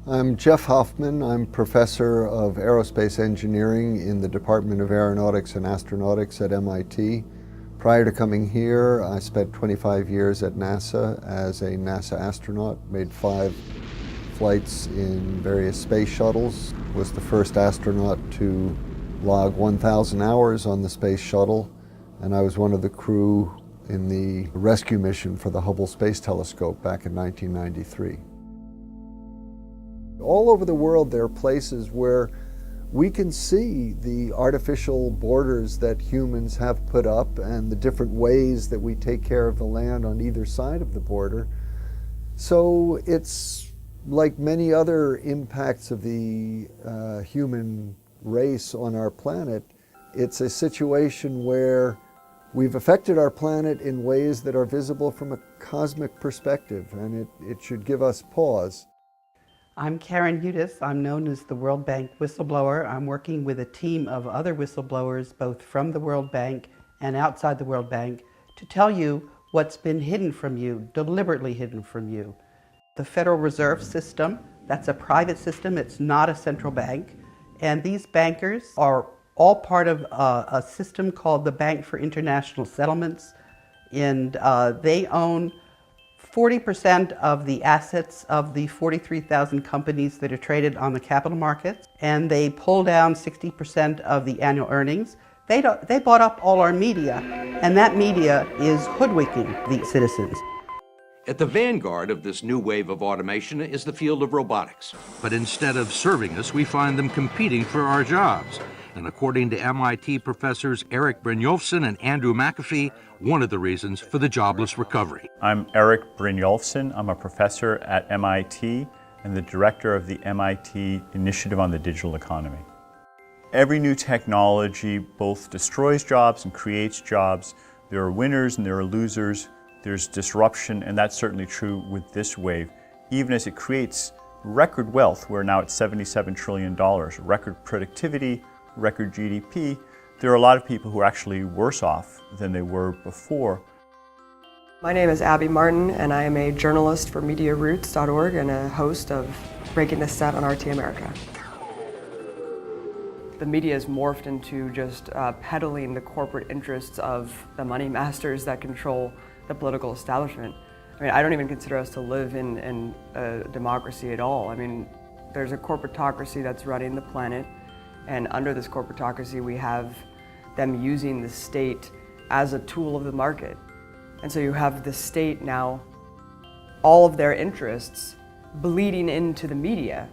I'm Jeff Hoffman. I'm professor of aerospace engineering in the Department of Aeronautics and Astronautics at MIT. Prior to coming here, I spent 25 years at NASA as a NASA astronaut, made 5 flights in various space shuttles, was the first astronaut to log 1,000 hours on the space shuttle, and I was one of the crew in the rescue mission for the Hubble Space Telescope back in 1993. All over the world there are places where we can see the artificial borders that humans have put up and the different ways that we take care of the land on either side of the border. So it's like many other impacts of the human race on our planet. It's a situation where we've affected our planet in ways that are visible from a cosmic perspective, and it should give us pause. I'm Karen Udis. I'm known as the World Bank whistleblower. I'm working with a team of other whistleblowers, both from the World Bank and outside the World Bank, to tell you what's been hidden from you, deliberately hidden from you. The Federal Reserve System, that's a private system, it's not a central bank. And these bankers are all part of a system called the Bank for International Settlements. And they own 40% of the assets of the 43,000 companies that are traded on the capital markets, and they pull down 60% of the annual earnings. They bought up all our media, and that media is hoodwinking the citizens. At the vanguard of this new wave of automation is the field of robotics. But instead of serving us, we find them competing for our jobs. And according to MIT professors Eric Brynjolfsson and Andrew McAfee, one of the reasons for the jobless recovery. I'm Eric Brynjolfsson. I'm a professor at MIT and the director of the MIT Initiative on the Digital Economy. Every new technology both destroys jobs and creates jobs. There are winners and there are losers. There's disruption, and that's certainly true with this wave. Even as it creates record wealth, we're now at $77 trillion, record productivity, record GDP, there are a lot of people who are actually worse off than they were before. My name is Abby Martin, and I am a journalist for MediaRoots.org and a host of Breaking the Set on RT America. The media has morphed into just peddling the corporate interests of the money masters that control the political establishment. I mean, I don't even consider us to live in a democracy at all. I mean, there's a corporatocracy that's running the planet, and under this corporatocracy we have them using the state as a tool of the market. And so you have the state now, all of their interests bleeding into the media.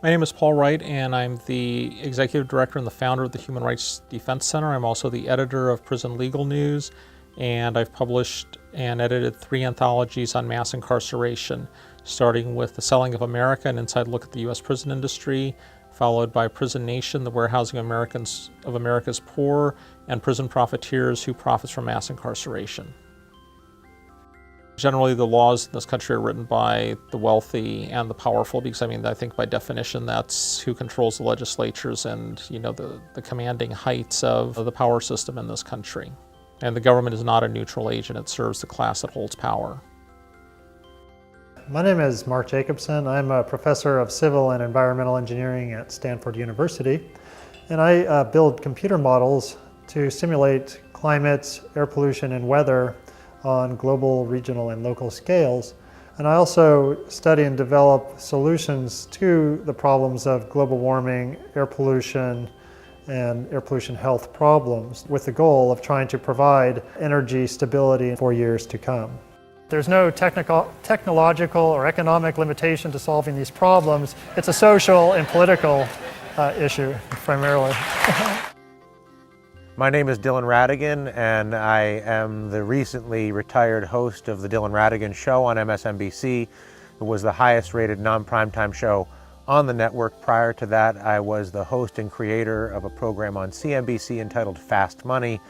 My name is Paul Wright, and I'm the executive director and the founder of the Human Rights Defense Center. I'm also the editor of Prison Legal News, and I've published and edited 3 anthologies on mass incarceration, starting with The Selling of America, an inside look at the U.S. prison industry, followed by Prison Nation, the warehousing of America's poor, and Prison Profiteers, who profits from mass incarceration. Generally, the laws in this country are written by the wealthy and the powerful, because I think by definition that's who controls the legislatures and the commanding heights of the power system in this country. And the government is not a neutral agent, it serves the class that holds power. My name is Mark Jacobson. I'm a professor of civil and environmental engineering at Stanford University, and I build computer models to simulate climate, air pollution, and weather on global, regional, and local scales. And I also study and develop solutions to the problems of global warming, air pollution, and air pollution health problems, with the goal of trying to provide energy stability for years to come. There's no technological or economic limitation to solving these problems. It's a social and political issue, primarily. My name is Dylan Radigan, and I am the recently retired host of the Dylan Radigan Show on MSNBC. It was the highest rated non-primetime show on the network. Prior to that, I was the host and creator of a program on CNBC entitled Fast Money,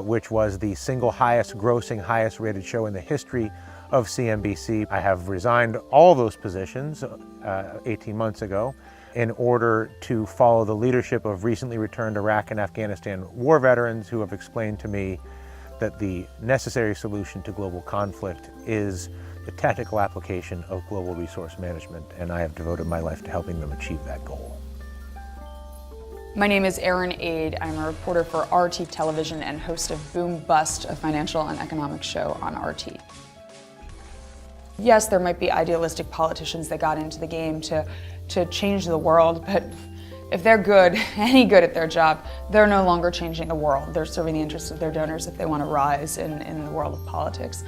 which was the single highest grossing, highest rated show in the history of CNBC. I have resigned all those positions 18 months ago in order to follow the leadership of recently returned Iraq and Afghanistan war veterans who have explained to me that the necessary solution to global conflict is the technical application of global resource management, and I have devoted my life to helping them achieve that goal. My name is Erin Aid. I'm a reporter for RT Television and host of Boom Bust, a financial and economic show on RT. Yes, there might be idealistic politicians that got into the game to change the world, but if they're good, any good at their job, they're no longer changing the world. They're serving the interests of their donors if they want to rise in the world of politics.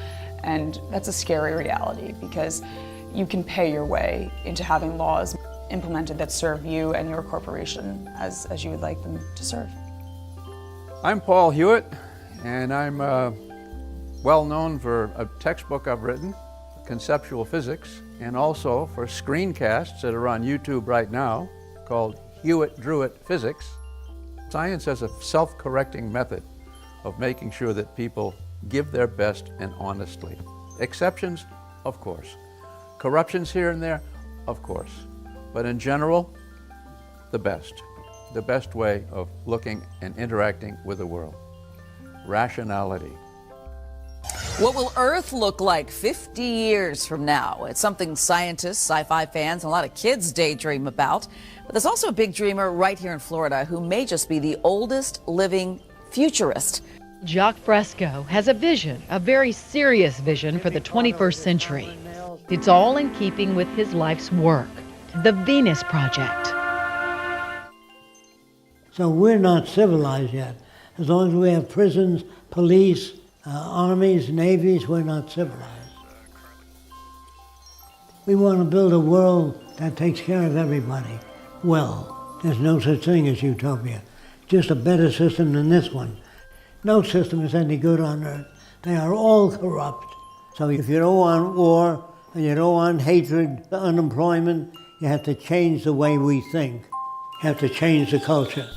And that's a scary reality because you can pay your way into having laws implemented that serve you and your corporation as you would like them to serve. I'm Paul Hewitt, and I'm well known for a textbook I've written, Conceptual Physics, and also for screencasts that are on YouTube right now called Hewitt Drewitt Physics. Science has a self-correcting method of making sure that people give their best and honestly. Exceptions, of course. Corruptions here and there, of course. But in general, the best way of looking and interacting with the world. Rationality. What will Earth look like 50 years from now? It's something scientists, sci-fi fans, and a lot of kids daydream about. But there's also a big dreamer right here in Florida who may just be the oldest living futurist. Jacques Fresco has a vision, a very serious vision for the 21st century. It's all in keeping with his life's work, the Venus Project. So we're not civilized yet. As long as we have prisons, police, armies, navies, we're not civilized. We want to build a world that takes care of everybody. Well, there's no such thing as utopia. Just a better system than this one. No system is any good on earth. They are all corrupt. So if you don't want war, and you don't want hatred, unemployment, you have to change the way we think. You have to change the culture.